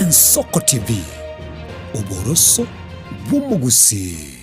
Wensoko TV, uboroso bw'umugusi.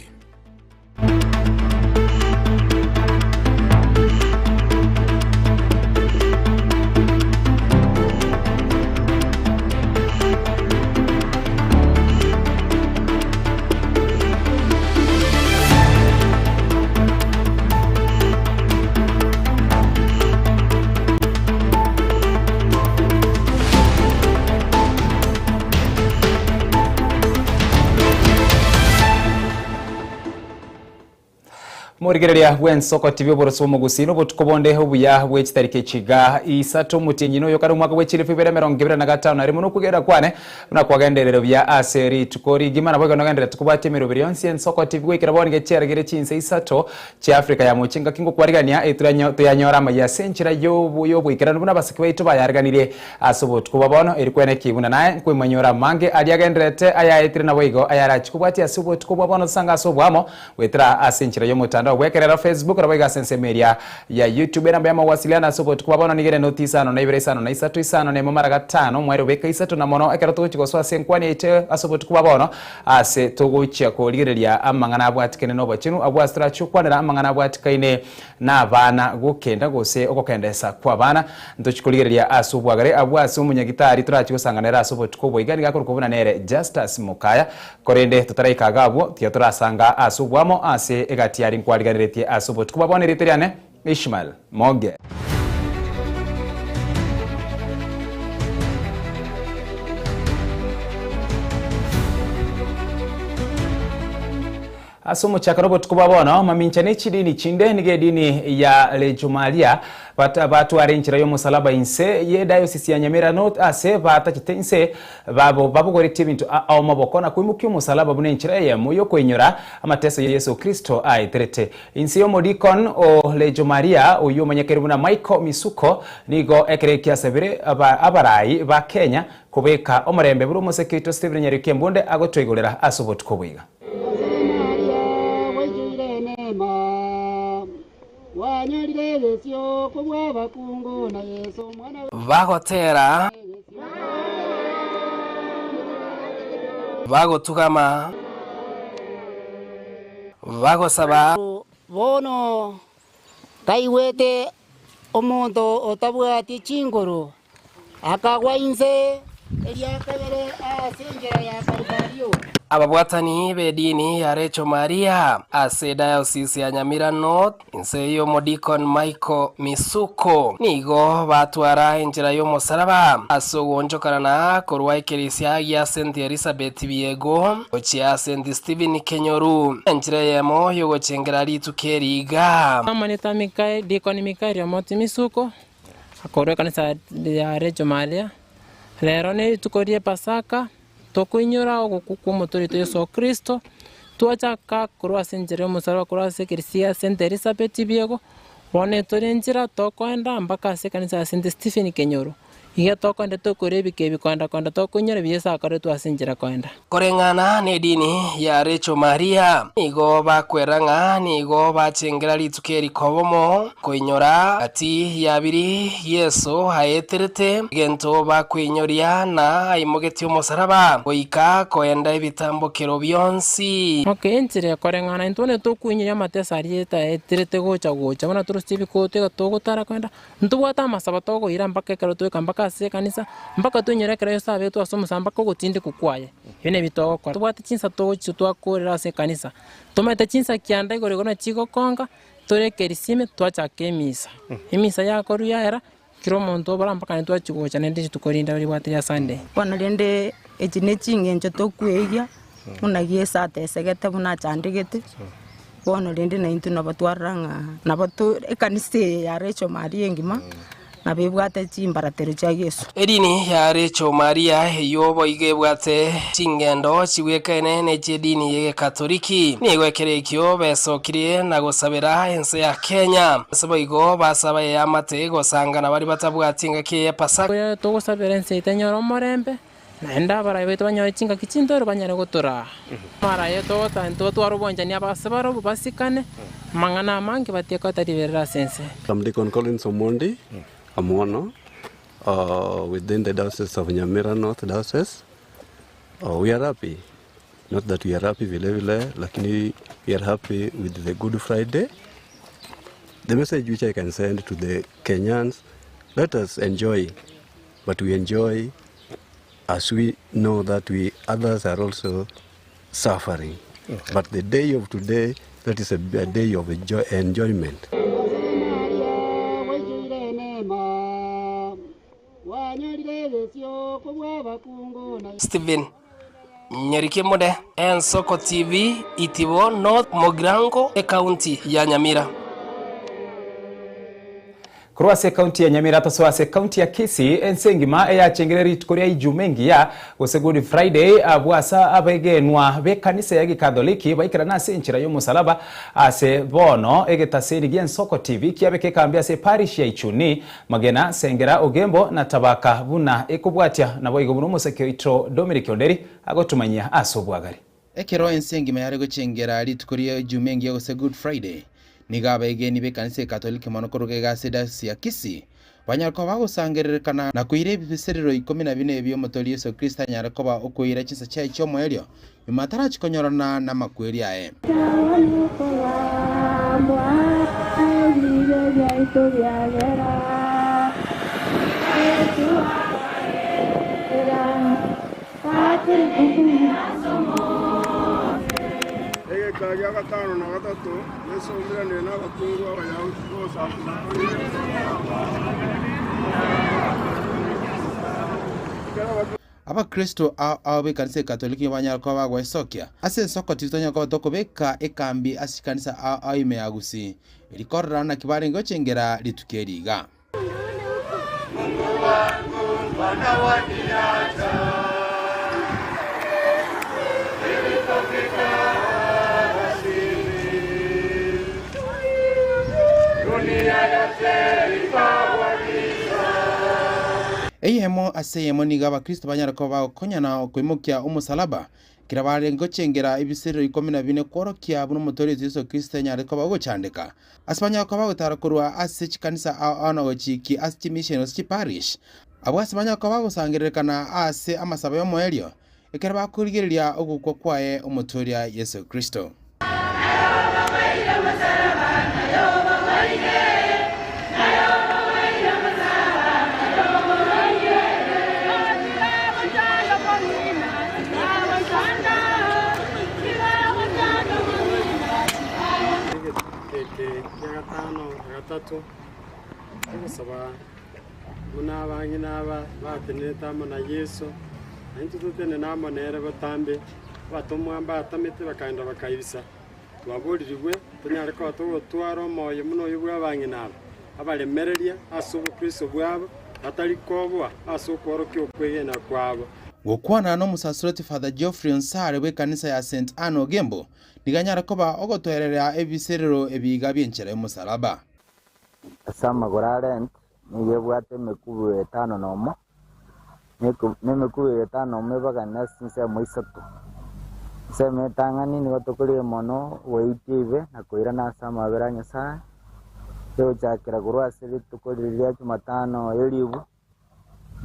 Murigereria Wensoko TV uboroso mugusino butukobonde obuya bw'ekitarike kiga isato mutinyino yo kari mwaka w'ekirifu 2025 ari muno kugera kwane nakwagenderero bya aseri tukori gimana bwaga nagendera tukubatemero bilionsi Wensoko TV gwekera bonge cyaragere kinse isato cya Afrika ya mukinga kingo kwarigania eturanyo tuyanyora ya senchira yo bwikera nubuna basiki baitu bayarganire asobo tukubabono eri kwene kibuna naye kwemanyora mange aliagenderete aya etire na bwigo ayara kikubati asobo tukubabono sanga asobwamo wetira asenchira yo mutandao wekerera Facebook rabaga sense media ya YouTube namba ya mawasiliano asobo tukubabona nigere notice ano na ibere sano na isatu isano ne mumara gatano mwero beka isatu na mono ekera tuko so asenkwani ite asobo tukubabona ase tuguchya ko ligereria amangana abwatikene no bachinu abwastra chukwanira amangana abwatikaine na bana gukenda gose okokendesa kwa bana ntochikuligereria asubwagare abwase umunyagitari turachigosanganira asobo tukubwo igani gakuru kubuna nere Justus Mukaya korende tutaraikagabwo tia turasanga asubwamo ase egatiari kwaligaretie asobo tukubabona riteriane Ishmael Moge asomo chakarobo tukubabona maminchane chidini chinde nige dini ya lejumalia batu arenchira yo musalaba inse ye diocese ya Nyamira North ase batachitense babo goriti bintu au mabokona kwimuki musalaba bunenchira ye muyo kwenyora amateso ya Yesu Kristo aiterete inse yo modikon o lejumalia uyo manyekeribu na Michael Misuko nigo ekerekia sebire abarai ba Kenya kubeka omurembe buru musekito Stephen Nyarike Mbonde agotwegolera asobo tukubwiga bagotera bagotukama bagosaba bono kaiwete omonto otabwati chingoro akagwa inse eliakabere asenjera ya Kalvario ababwatani bedini ya Recho Maria ase diocese ya Nyamira North inse yo modikon Michael Misuko nigo batwara enjira yo musaraba asogonjokarana korwa ekeresia ya Saint Elizabeth Biego ochia Saint Stephen Kenyoru enjira yemo yo gochengera litukeriga amanita Mikael dikoni Mikael ya Moti Misuko akorwa kanisa ya Recho Maria lero ne tukorie Pasaka tokuinyora okukumotorito Yesu Kristo tuachaka kurwa senjere musaraba kurwa sekerisia Saint Elizabeth Biego one torenjira tokwenda mpaka sekanisa Saint Stephen Kenyoru iga tokwenda tokurebike bikwanda kwanda tokunyora biyesa akare twasenjira kwenda korengana ne dini ya Recho Maria nigo bakweranga nigo bachengera litukeri kobomo koinyora ati yabiri Yesu haeterete gento bakwinyoria na aimogeti umusaraba goika koenda ibitambokero byonsi enjire korengana intone tokuinyira matesa arieta eterete gocha bana turustibi kote gatogotara kwenda ntubwata masaba togo ira mpaka kero tweka mpaka se kanisa mpaka tunyerekera yo sabe tu asomusa mpaka gutinde kukwaye yene bitogo kwa tubwata chinsa togo chitwakorera se kanisa tomete chinsa kyanda igore gona chigo konga torekerisime twachake misa imisa yakoru yaera kiro monto bara mpaka ntwachigocha nende tukorinda bari bwatya Sunday bwana rende ejine chingenje tokweya unagie sate segete buna chandegete bwana rende na intu nabatwaranga nabatu ekanise ya Recho Maria ngima nabibwate chimbaratero cha Yesu edini ya Recho Maria yobo igebwate chingendo chiwekene ne chedini ye Katoliki nigwekerekyo besokirie na gosabera ense ya Kenya sabo igo basaba ya matego sangana bari batabwatinga kiye Pasaka to gosabera ense itanyoro morembe naenda bara beto banyore chinga kichindoro banyare gotora mara yeto tanto twarubonja ni abasabaro basikane mangana mangi bateka tariberera sense Deacon Collins Omondi Amono within the Diocese of Nyamira North Diocese Oh, we are happy. Not that we are happy vile vile, lakini we are happy with the Good Friday. The message which I can send to the Kenyans, let us enjoy, but we enjoy as we know that others are also suffering. Okay. But the day of today, that is a day of enjoyment. Steven Nyerikimude, Ensoko TV, Itibo North Mogrango, County ya Nyamira. Kurwase county ya Nyamira taswase county ya Kisii ensengima eyachengereri tukoria ijumengi ya gose Good Friday abwasa abegenwa bekanisa ya Gikatholiki baikira nase enchira y'omusalaba ase bono egetaseri gy'Ensoko TV kiabeke kambia se parish ya Ichuni magena sengera ogembo na tabaka buna ekubwatia nabo igobuno musekyo ito Dominic Onderi agotumanyia asobwagari ekero ensengima yare gochengera ritukoria ijumengi ya gose Good Friday nigaba egeni bekanise Katoliki monokoroge gaseda sia Kisii banyarko bagusangererkana na kuire ibiserero 14 ebyo motoli Yesu Kristo nyarakoba okuira chinsa chai chomo elio imatara chikonyorana na makweri ae Kaya gatano na gatatu Yesu umira na bakungu abayahudi bose Abakristo abe kanisa Katoliki banyarko bagwesokia ase Ensoko titonya ko tokobeka ekambi asikanisa aime agusi ilikorra na kibare ngochengera litukeriga Eyemo aseyemo niga abakristo banyarako bakonyana kwimukia umusalaba kirabare ngochengera ibisiriro 14 kworokia buno motori Yesu Kristo nyarako bagochandika asbanyako bagotarakorwa ase chikanisa anagochiki ase missions parish abasbanyako bagosangererkana ase amasaba yo moelio ekiraba kurigeria ogukwa kwae umutori Yesu Kristo gatatu saba muna bangi naba bateneta mona Yesu nantu tutene namo nere batambe batomwa batamete bakaenda bakayibisa twaburirwe tunyareko twaro moyo muno yubwa bangi naba abalemereria asubu Kristo bwabo atari kobwa asukorokyo kwegena kwabo gukwana no musasoroti Father Geoffrey Nsare we kanisa ya St. Anne Ogembo niganyara koba ogotwerera ebiserero ebiga byenchera y'omusalaba Sama gorarent niye bwate mekubu 5 nomo nemekubu 5 nomo baga nasinse moisatu seme tangani ni gotokuri mono weitive na koira na sama beranya sa yo chakira gurwa siri tukuriria Jumatano elibu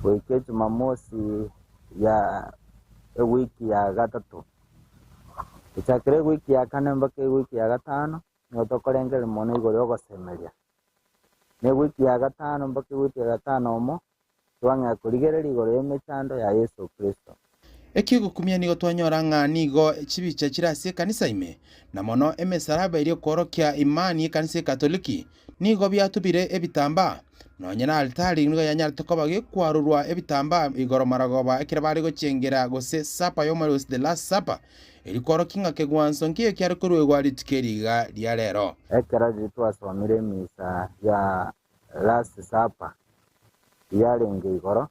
wiki Jumamosi ya wiki ya gatatu chakire wiki ya kane mbake wiki ya gatano notokorengere mono igoro gosemeria ne wiki ya gatano mbake wiki ya gatano mo twanga kurigereri igoro y'emechando ya Yesu Kristo ekigo kumia nigo twanyora ng'anigo chibicha chirase kanisa ime na mono emesaraba iri korokia imani kanisa Katoliki nigo byatubire ebitamba nonyena altari nigo yanyara tokoba gekwarurwa ebitamba igoro maragoba ekirabari gochengera gose sapa yomaros the last supper iri korokinga kegwanso nkiye kyari kurwegwa litikeriga lya lero ekera twasomire misa ya last supper yarenge igoro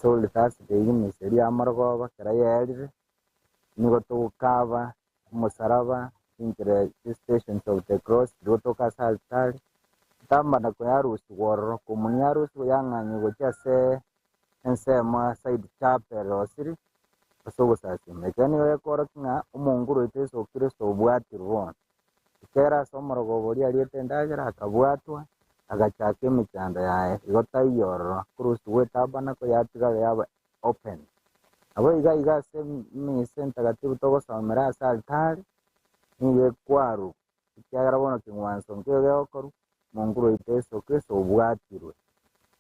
Soul Thursday imiseri amargoba kerayerire nigo tukava musaraba inkire Stations of the Cross rotoka saltari tamba na kuyarusi woro komunyarusi yanganyi gochase ensema side chapel osiri asogo sasi mekani yekora kinga umunguru Yesu Kristo obwatirwa kera somorogo bori alietendagera akabwatwa agachake michanda yae igotayoro kurusi wetabana ko yatiga yaba open abo iga se mise ntagatifu togosomera ase altari niye kwaru ikiagera bono king'wanso nkio geokoru monguru ite Yesu Kristo obwatirwe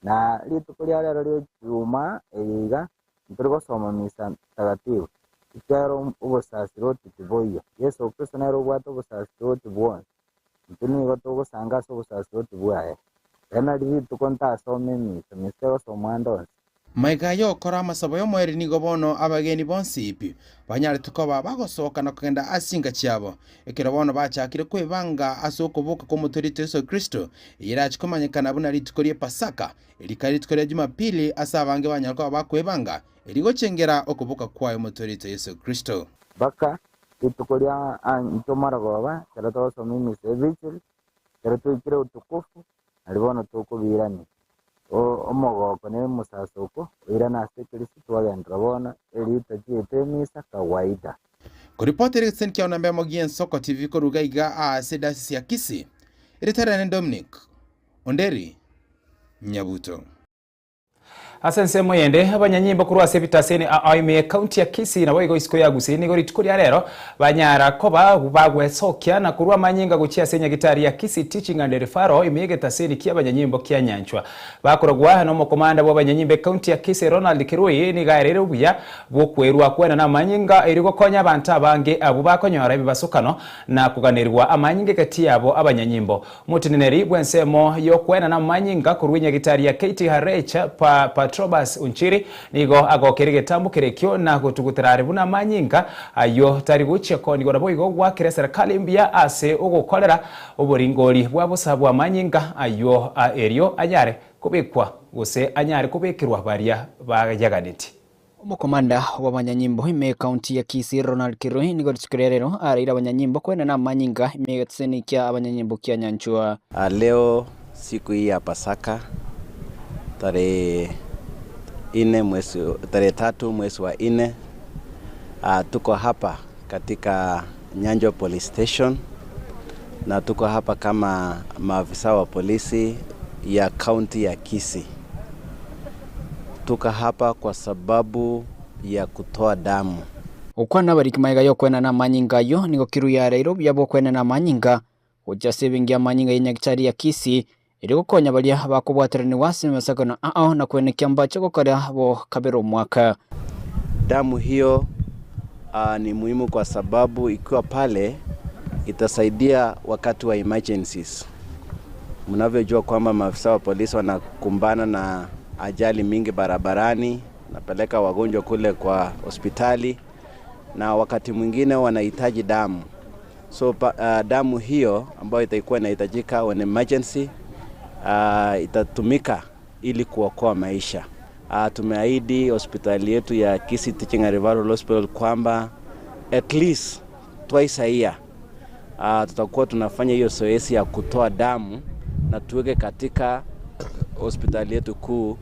na rituko ria rero rio juma iga nturi gosoma misa ntagatifu ikiagera obosasiroti tiboiyo Yesu Kristo nero obwate obosasiroti bwonse ntunigo togosanga ase obosasiroti bwaye ena rituko ntasome misa gosomwa ndonse maigayo okora amasabo y'omweri nigo bono abageni bonsi ipi banyare tukoba bagosoka na kugenda asinga cyabo ekero bono bachakire kwebanga ase okubuka k'omutorito Yesu Kristo iraje kumanyekana buna rituko rie Pasaka erikari rituko ria Jumapili ase abange banyarwa bakwebanga erigochengera okubuka kwayo omutorito Yesu Kristo baka rituko ria ntomaragoba kero togosoma misa vigil kero twikire utukufu aribono tukubirani omogoko ne musasoko irana ase Kristo twagendera bona erita chiete misa kawaida kuripoti Erickson kia unambea mogien Soko TV koruga iga ase dayosisi ya Kisii iritarane Dominic Onderi Nyabuto Asense moyende abanyanyimbo kurwa sebitaseni aime county ya Kisii na boigo isiko ya Gusii nigo rituko ria rero banyara koba bagwesokia na kurwa manyinga guchia senya gitari ya Kisii Teaching and Referral imege taseni kia abanyanyimbo kia Nyanchwa bakorogwa no mukomanda wa abanyanyimbe county ya Kisii Ronald Kirui ni gaerere buya bokwerwa kwena na manyinga irigo konya abantu abange abo bakonyora bibasukano na kuganirwa amanyinga kati yabo abanyanyimbo mutineneri bwensemo yo kwena na manyinga kurwinya gitari ya KTRH Patrobas Unchiri nigo agokere getambu kerekyo na gutugutirare buna manyinga ayo tari guche koni gora boigo gwakire serikali mbia ase ugukorera uburingori bwa busabwa manyinga ayo erio anyare kubikwa guse anyare kubikirwa baria bayaganiti Umukomanda w'abanyanyimbo ime county ya Kisii Ronald Kirui nigo rero arira abanyanyimbo kwena na manyinga ime tseni kia abanyanyimbo kia Nyanchwa leo siku hii ya Pasaka tarehe 3 mwezi wa 4 tuko hapa katika Nyanjwa Police Station na tuko hapa kama maafisa wa polisi ya county ya Kisii. Tuko hapa kwa sababu ya kutoa damu. Ukwana bariki maiga yo kwena na manyinga yo nigo Kirui rero byabo kwena na manyinga uja sevingia manyinga y'inyagitari ya Kisii iri konya balia bakubwaterani wasi masakana na kwenekia mbacho gukora bo kabero mwaka. Damu hiyo ni muhimu kwa sababu ikiwa pale itasaidia wakati wa emergencies. Mnavyojua kwamba maafisa wa polisi wanakumbana na ajali mingi barabarani, napeleka wagonjwa kule kwa hospitali na wakati mwingine wanahitaji damu. So damu hiyo ambayo itakuwa inahitajika when emergency itatumika ili kuokoa maisha. Tumeahidi hospitali yetu ya Kisii Teaching and Referral Hospital kwamba at least twice a year tutakuwa tunafanya hiyo zoezi ya kutoa damu na tuweke katika hospitali yetu kuu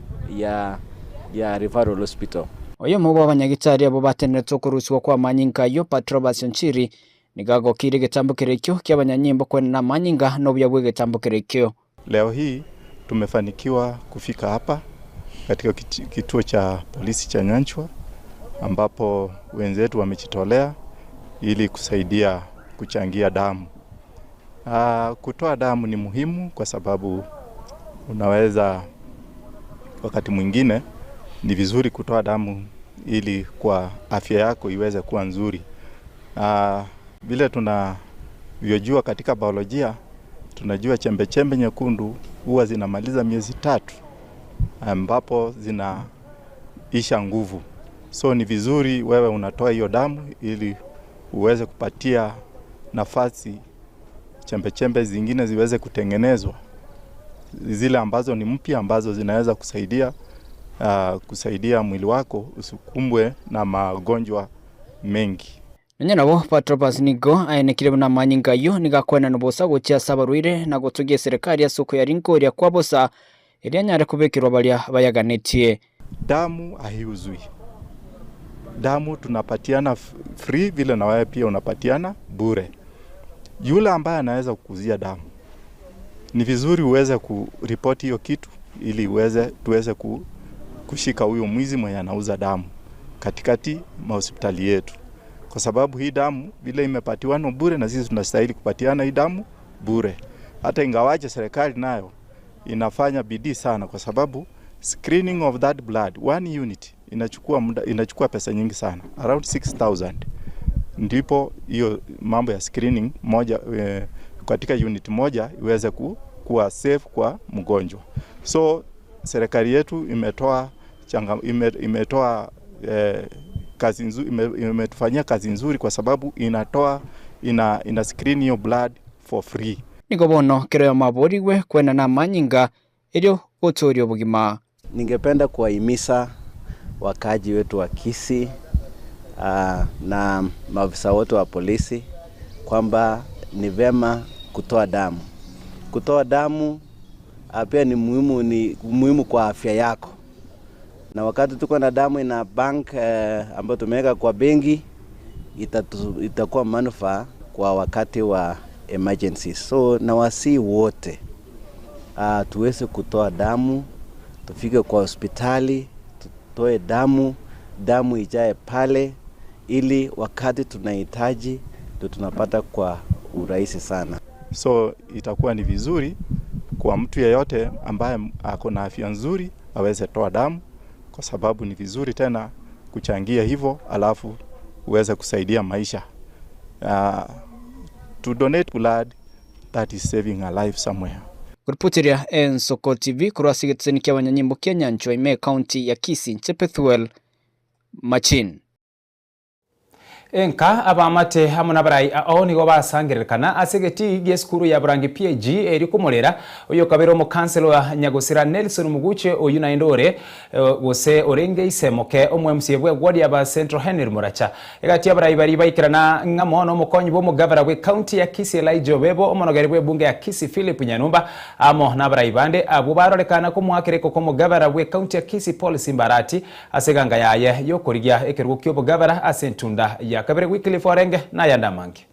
ya Referral Hospital. Oyo mubo abanyagitari abo batenetso kuruswa kwa manyinga yo Patrobas Unchiri nigago kire getambo kerekyo ky'abanyanyimbo kwena na manyinga no byabwe getambo kerekyo. Leo hii tumefanikiwa kufika hapa katika kituo cha polisi cha Nyanchwa ambapo wenzetu wamejitolea ili kusaidia kuchangia damu. Kutoa damu ni muhimu kwa sababu unaweza wakati mwingine ni vizuri kutoa damu ili kwa afya yako iweze kuwa nzuri. Vile tunavyojua katika biolojia tunajua chembe nyekundu huwa zinamaliza miezi 3 ambapo zinaisha nguvu. So ni vizuri wewe unatoa hiyo damu ili uweze kupatia nafasi chembe zingine ziweze kutengenezwa. Zile ambazo ni mpya ambazo zinaweza kusaidia mwili wako usikumbwe na magonjwa mengi. Nanya nabo Patrobas nigo ayenekire na manyinga yo nigakwena nobosa gucia sabaruire na gutugie serikali ya soko ya Rinko ya kwabosa irianyara kubekirwa balia bayaganitie. Damu haiuzwi. Damu tunapatiana free vile na wewe pia unapatiana bure. Yule ambaye anaweza kukuzia damu ni vizuri uweze kuripoti hiyo kitu ili tuweze kushika huyo mwizi mwenye anauza damu. katikati mahospitali yetu, kwa sababu hii damu vile imepatiwana bure na sisi tunastahili kupatiana hii damu bure. Hata ingawaje serikali nayo inafanya bidii sana, kwa sababu screening of that blood 1 unit inachukua pesa nyingi sana, around 6,000. Ndipo hiyo mambo ya screening moja katika unit moja iweze kuwa safe kwa mgonjwa. So serikali yetu imetoa kazi nzuri, imetufanyia kazi nzuri, kwa sababu ina screen your blood for free. Niko bono kireo maboriwe kwena na manyinga ilio utorio bugima. Ningependa kuwahimiza wakaji wetu wa Kisii na maafisa wote wa polisi kwamba ni vema kutoa damu. Kutoa damu pia ni muhimu kwa afya yako. Na wakati tuko na damu ina bank ambayo tumeweka kwa benki, itakuwa manufaa kwa wakati wa emergency. So na wasi wote tuweze kutoa damu, tufike kwa hospitali, tutoe damu ijae pale, ili wakati tunahitaji ndio tunapata kwa urahisi sana. So itakuwa ni vizuri kwa mtu yeyote ambaye ako na afya nzuri aweze toa damu, kwa sababu ni vizuri tena kuchangia hivyo, alafu uweze kusaidia maisha. To donate blood, that is saving a life somewhere. Kuripotiria Ensoko TV kurasigeteni kia wanyanyimbo Kenya nchwa ime county ya Kisii Chepethuel Machin. Enka abamate hamwe n'abarai aho nigo basangiririkana asegeti geskuru ya Burangi PAG eri kumurera uyo kabero mu kanselo wa Nyagusira Nelson Muguche oyu na Indore gose orenge isemoke omwe msiyebwe gwadi ya Central Henry Muracha egati abarai bari baikirana ngamono mukonyi bo mugavara we county ya Kisii Elijah Bebo omonogeri we bunge ya Kisii Philip Nyanumba amo n'abarai bande abo barorekana ko mwakireko ko mugavara we county ya Kisii Paul Simbarati aseganga yaye yokorigia ekerugo kyo mugavara asentunda ya kabere weekly forenge na yanda mangi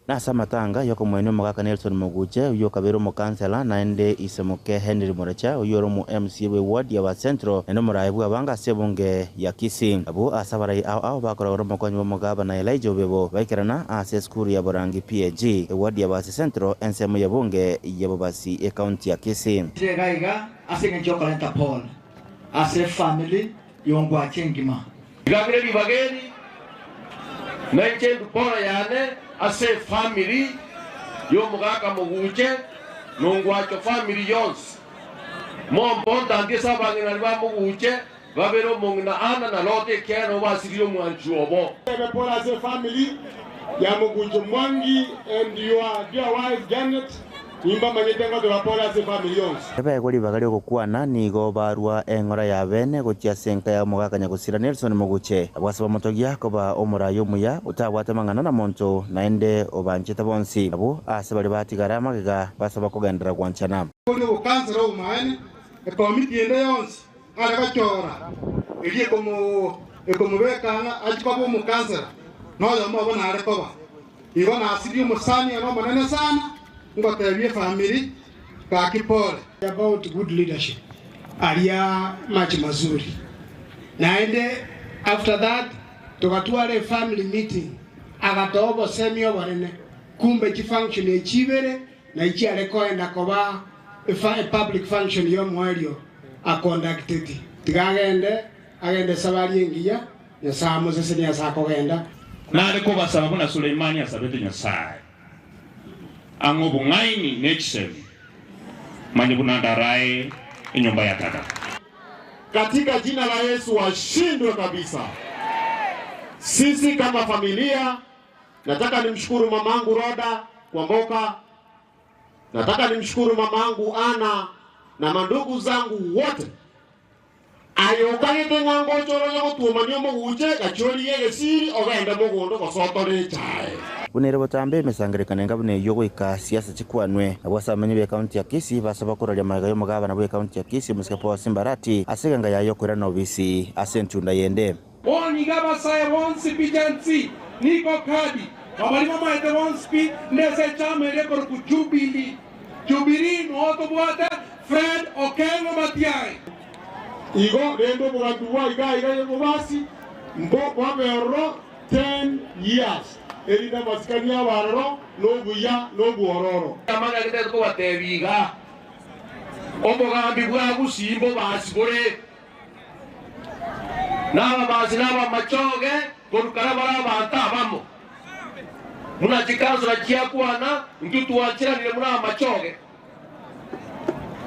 nasa matanga yoko mwene mugaka Nelson Muguche uyo kabero mu kansela naende isemuke Henry Muracha uyo mu MC we ward ya Central eno muraibu abanga sebunge ya Kisii abo asabarai ao bakora mu konyo mugaba na Elijah Bebo baikirana ase school ya Burangi PAG ward ya Central ensemo ya bunge ya basi county ya Kisii gaiga asinga chokolenta Paul ase family yongwa chengima gabere bibageni Naiche dupora yane ase family yo mugaka Muguche nongwacho family yons momponda ndisa bangina liba Muguche babero mongna ana na lote kero basiriyo mwanchuobo bepora ase family ya Muguche Mwangi and your dear wife Janet nimba manyetenga dupora ase family yons ebe gori bagari okukwana nigo barua engora ya bene gotia senka ya mugaka Nyagusira Nelson Muguche abasaba motogia koba omurayo muya utabwate mangana na monto naende obancheta bonsi abo asabali batigara magiga basaba kugendera kwanchana kone ukansero umane ekomiti ende yonsi ala bachora elie como bekana ajikabo mu kansera no yo mo bona ale koba ibona asiri musani no manene sana ngotabye family ka kipole about good leadership alia machi mazuri naende after that tukatuale family meeting agatobo semio barene kumbe chi function echibere na ichi alekoenda koba a public function yo mwario a conducted agende sabali engiya ya samo sese ya sakogenda na aleko basaba na Suleimani asabete nyasaye ango bungaini nechsem manyibuna darai inyumba ya tata katika jina la Yesu washindwe kabisa. Sisi kama familia nataka nimshukuru mamangu Roda kwa mboka, nataka nimshukuru mamangu Ana na mandugu zangu wote ayokanye tengango choro yo tumanyo Muguche gachori yegesiri ogenda mugondo gosotore chae bunere botambe mesangerekana ngabune yogo ika siasa chikwanwe abasamenye be county ya Kisii basaba kuralia magayo mugaba na be county ya Kisii musikapo Simbarati aseganga yayo kura novisi asentunda yende oni gaba sai wonsi bijansi niko kadi babali mama ete wonsi nese chamere kor ku jubili no to bwata Fred Okengo Matiai igo rendo bugatuwa iga yo basi mbo wabero 10 years erida masikani abaroro nobuya nobuororo amana gite ko batebiga omugambi bwa gusimbo basibore naba basinaba machoge korukara bara bantabamo muna chikazo na chiakwana ntutu wachiranire muna machoge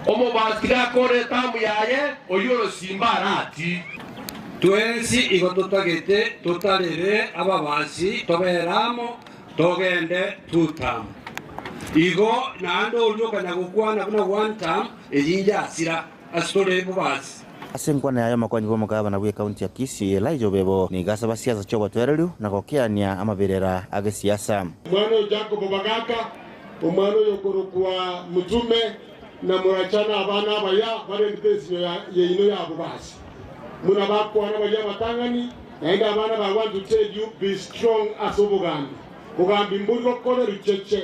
omo basira kore tamu yaye oyoro simbarati twensi igotutagite tutarire ababansi toberamo togende tutam igo nando ulyokanya gukwana buna one time ejinja asira asitore bubasi asenkwana yayo makwanyi bo mugabana bwe county ya Kisii Elijah Bebo ni gasa basiasa cyo batwerelu na kokiania amabirera age siasa mwana Jacob Bagaka umwana yokorokwa mutume na murachana abana baya bare ndesi ya ino ya bubasi muna bakwana baya matangani naenda abana ba want to tell you be strong as Obugambi Bugambi mburi ko rucheche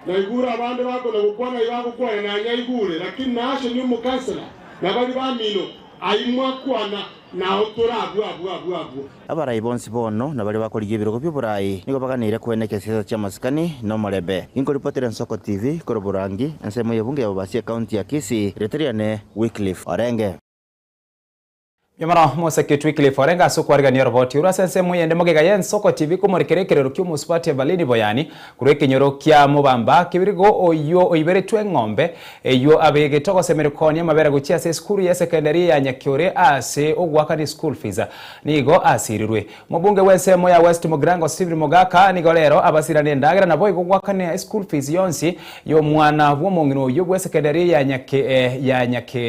na igura abandi bako na gukwana ibako kwa na nyayigure lakini nasho ni umukansela na bali bamino aimwa kwana na otora abu abarai bonsi bono na bali bakoriye biroko by'uburayi niko baganire kweneke siasa cha maskani no marebe inko reporter Nsoko TV koroburangi nsemo yebunge yabasi county ya Kisii Reteriane Wycliffe Orenge Yamara Moseke Wycliffe Orenga sokwarga ni roboti urasense muyende mogega yen Nsoko TV kumurikerekerero ky'umuspati Valini Boyani kureke nyoro kya mubamba kibirigo oyo oyibere twengombe eyo abege toko semerikoni amabera gukia se skuru ya secondary ya Nyakyore ase ogwaka ni school fees nigo asirirwe mubunge wese moya West Mugrango Steve Mogaka nigo lero abasirane ndagira nabo igogwaka ni school fees yonsi yo mwana w'omongino yo gwe secondary ya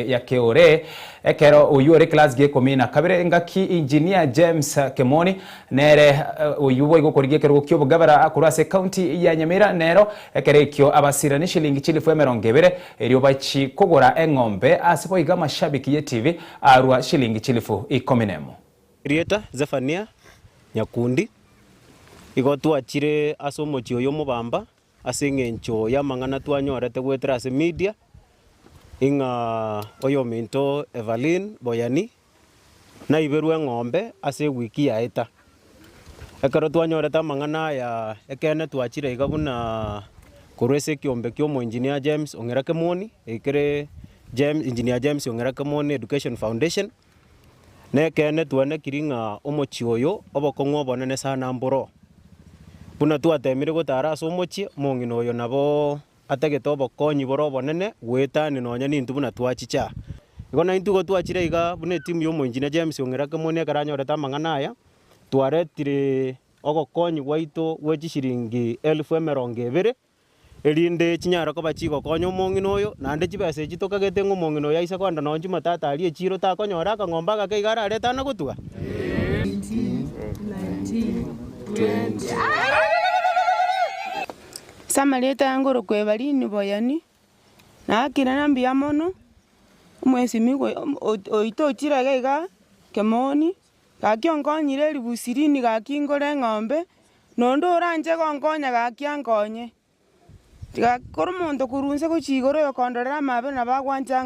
Nyakyore ekero uyore class ge komina kabere ngaki engineer James Kemoni nere uyubo igokoriye kero kyo bugabara akurase county ya Nyamira nero ekere kyo abasirani shilingi chilifu emerongebere eriyo bachi kogora engombe asipo iga mashabiki ye TV arwa shilingi chilifu ikominemo Rieta Zefania Nyakundi igotu achire asomochi oyo mubamba asengencho ya mangana twanyorete gwetera ase media inga oyo minto Evelyn Boyani na iberwe ngombe ase wiki ya eta ekaro twanyoreta mangana ya ekene twachire igabuna kurese kiombe kyo engineer James Ongerake Moni ekere engineer James Ongerake Moni Education Foundation ne kene tuane kiringa omochi oyo obokong'o bonene sana mboro buna twatemire gotara ase omochi mong'ino oyo nabo atagete obokonyi boro bonene gwetani nonya nintu buna twachicha igona intugo twachire iga bune timu yo engineer James Ongerake Moni akaranyoreta mang'ana aya twaretire ogokonyi gwaito gwechi shilingi 1200 erinde chinyara ko bachigo konyo mong'ino oyo nande chibese chitokagete ngo mong'ino yaisa kwanda nonji matata ali echiro takonyora akang'omba gake igara areta na gutuga Samaleta yango kwe Valini Boyani na akira nambia mono mwezi migo oito chira ga Kemoni gakiongonyire libusirini gakingore ng'ombe nondo oranje gongonya gakiangonye koro mondo kurunse kuchigoro yokondorera mabe na bagwanja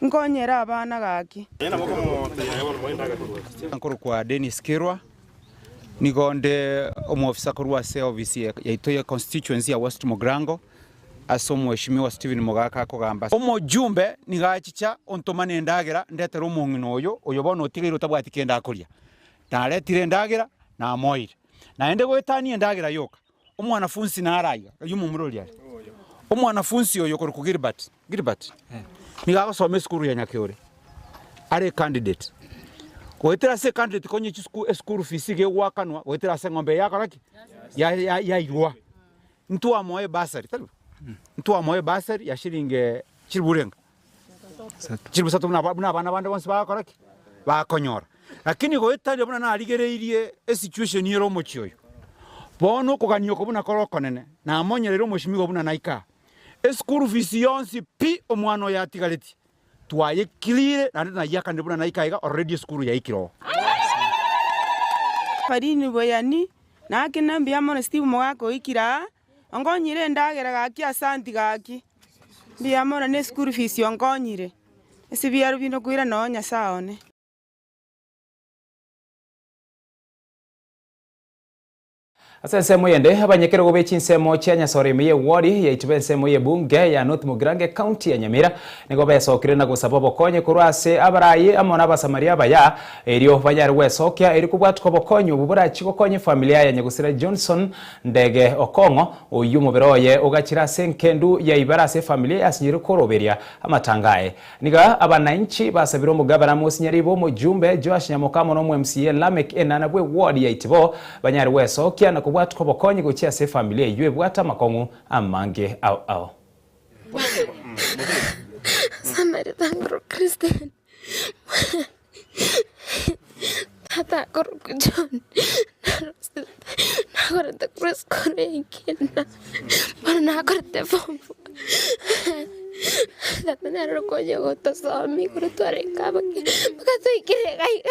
ngonyera abana gaki nkoro kwa Dennis Kirwa nigonde omofisa kurwa se ofisi ya itoye constituency ya West Mugrango aso mheshimiwa Steven Mogaka kogamba omujumbe nigachicha ontomane ndagera ndetera omong'ino oyo bono otigiro tabwati kenda akuria naretire ndagera na moire naende gwetani ndagera yoka omwanafunzi naraiga yumu murori ari omwanafunzi oyo kori ku Gilbert nigagosoma skuru ya Nyakyore are candidate gwetera se candidate konye school fees ge gwakanwa gwetera se ng'ombe yakaraki ya irwa ntu amoye basari talu ntu amoye basari ya shilingi chiriburenga chiribusatu buna bana bande bonse bakaraki bakonyora lakini gwetari buna narigereirie situation yero mochioyo bono kuganyo kubuna korokonene na amonyerero mushimigo buna naika school fees yonsi pi omwana yatigareti twaye clear na yakande buna naika iga already school ya ikiro Valini Boyani na kinambia mono Steve Mogaka ikira ongonyire ndagera gaki asanti gaki bia mono ne school fees yongonyire ese bia rubino kuira no nyasaone Asa semo yende abanyekero gobechi nsemo chanya sore miye wodi ya itibe semo ye bunge ya North Mugirange County ya Nyamira nigo besokire na gusaba bokonye kurwase abarayi amona basamaria baya erio banyari wesokya eri kubwatwa bokonye ubura chikokonye familia ya Nyagusira Johnson Ndege Okongo uyu mubiroye ugakira senkendu ya ibarase familia yasinyire koroberia amatangaye niga abananchi basabiro mugabana musinyari bo mujumbe Joash Nyamokamo no MCA Lamek enana bwe wodi ya itibo banyari wesokya na kubwatwa bokonye guchia se familia yue bwata makongu amange au Samaritan Christian Tata Korkujon Nakorte Chris Koreikina Nakorte Fombo Tata Naro Koyo Goto Sami Kurutare Kabaki Bakatoi Kiregai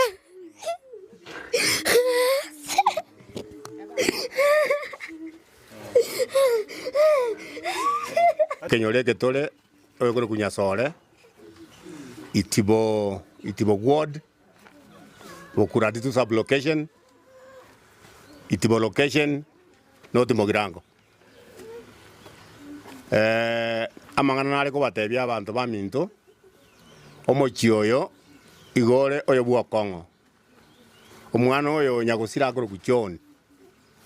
Kenyole ketole oyekoro kunyasore itibo ward bokuratitu sub location itibo location North Mugirango amangana nale ko batebya abantu baminto omochioyo igore oyo bwa Kongo omwana oyo Nyagusira akoro kuchoni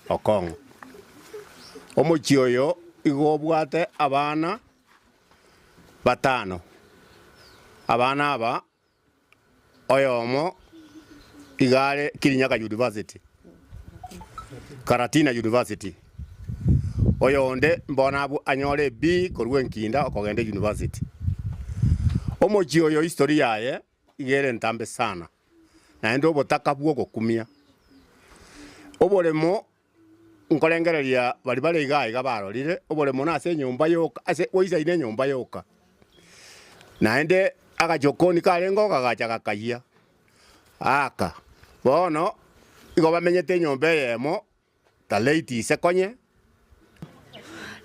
Okongo omochioyo igobwate abana batano abana aba oyomo igare Kirinyaga University Karatina University oyonde mbona abu anyole B korwe nkinda okogende university omochioyo historia yaye igere ntambe sana na endo botaka bwo gokumia obolemo nkolengereria bali bale iga barorire obolemo na ase nyumba yoka ase oiza ine nyumba yoka naende agachokoni karengo kagacha kakayia aka bono igo bamenyete nyumba yemo ta late sekonye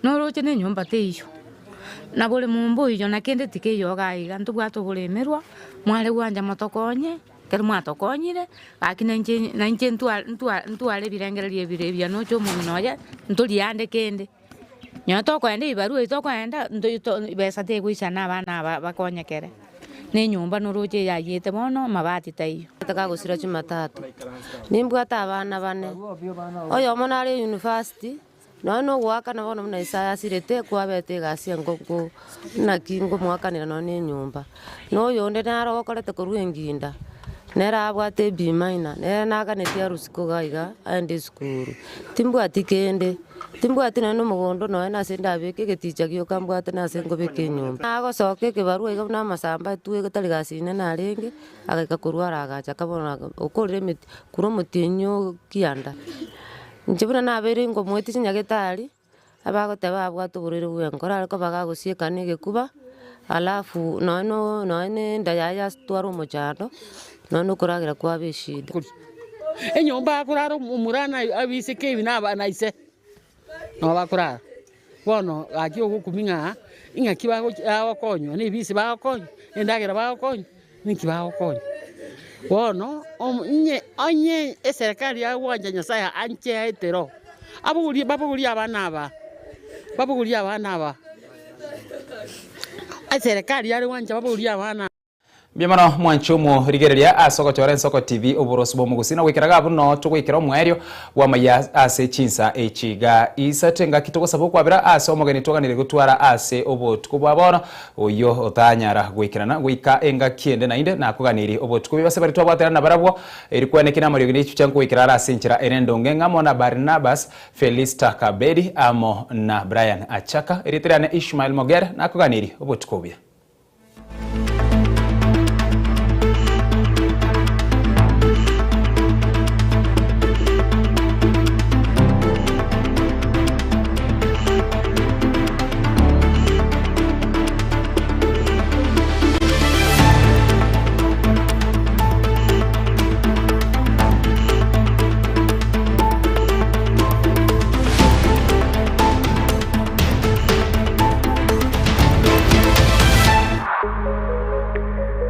noroche ne nyumba teiyo na bole mumbo iyo na kende tikeyo gaiga ntubwato bulemerwa mwale wanja motokonye kero mwatokonyire akina nje ntwale birengererie birebia no cyo mumino ya nturiande kende nyoto kwende ibaru ito kwenda besa te kuishana abana bakonyekere ne nyumba noroche yayete bono mabati taiyo Takagusira Jumatatu nimbwata abana bane oyo monare university no gwaka na bono na Isaya sirete kwabete gasia ngoko na kingo mwakanira no ni nyumba no yonde naro gokorete kurwenginda nera abwate B minor nera naganetia rusiko gaiga ande skuru timbwati kende timbwati no mugondo no na senda beke geticha gyo kambwate na sengo beke nyumba nago soke ke barua iga na masamba tuwe gotari gasine na renge agaika kurwara agacha kabona okorire mit kuro mutinyo kianda njibuna na bere ngo mweti nyagetari abagoteba abwate burire bwenkora ariko bagagusieka nige kuba alafu no ndayaya twaro mojado no kuragira kwa bishida enyomba kuraro umurana abiseke binaba naise no bakurara bono akyo gukuminga inga kibago abakonyo ne bisi bakonyo endagira bakonyo nikibago konyo bono onye eserikali ya wanja Nyasaye anche etero babuguri abana aba eserikali ya wanja babuguri abana Biamano mwanchumu rigereria asoko chore soko TV oborosbo mugusina wikiraga buno tugwikira omwerio wa maya ase chinsa echiga isatenga kitoko sabo kwabira ase omogeni toganire gutwara ase obotuko bwabona oyo otanyara gwikirana gwika enga kiende nainde na kuganiri obotuko bibase bari twabwaterana barabwo erikwenekina muri gini cyangwa wikirara ase nchira erendo ngengamo na Barnabas Felista Kabedi amo na Brian Achaka eritirane Ishmael Mogere na kuganiri obotuko bya